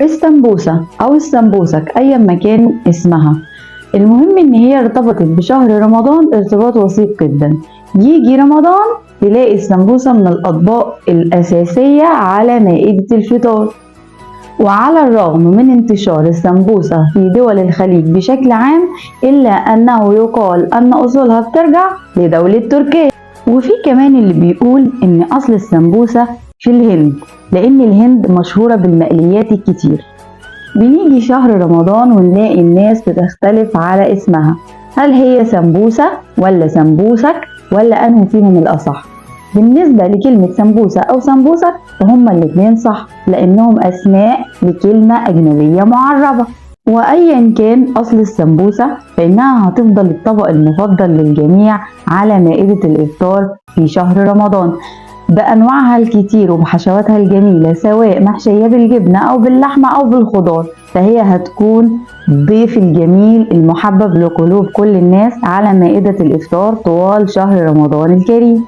السمبوسة أو السمبوسك أيا ما كان اسمها، المهم إن هي ارتبطت بشهر رمضان ارتباط وثيق جدا. يجي رمضان تلاقي السمبوسة من الأطباق الأساسية على مائدة الفطار. وعلى الرغم من انتشار السمبوسة في دول الخليج بشكل عام، إلا أنه يقال أن أصولها بترجع لدولة تركيا. وفي كمان اللي بيقول إن أصل السمبوسة في الهند، لأن الهند مشهورة بالمقليات الكتير. بنيجي شهر رمضان ونلاقي الناس بتختلف على اسمها، هل هي سمبوسة ولا سمبوسك ولا أنه فيهم الأصح؟ بالنسبة لكلمة سمبوسة أو سمبوسك فهما الاتنين صح، لأنهم أسماء لكلمة أجنبية معربة. وأيا كان أصل السمبوسة فإنها هتفضل الطبق المفضل للجميع على مائدة الإفطار في شهر رمضان بأنواعها الكتير وبحشواتها الجميلة، سواء محشية بالجبنة أو باللحمة أو بالخضار، فهي هتكون ضيف الجميل المحبب لقلوب كل الناس على مائدة الإفطار طوال شهر رمضان الكريم.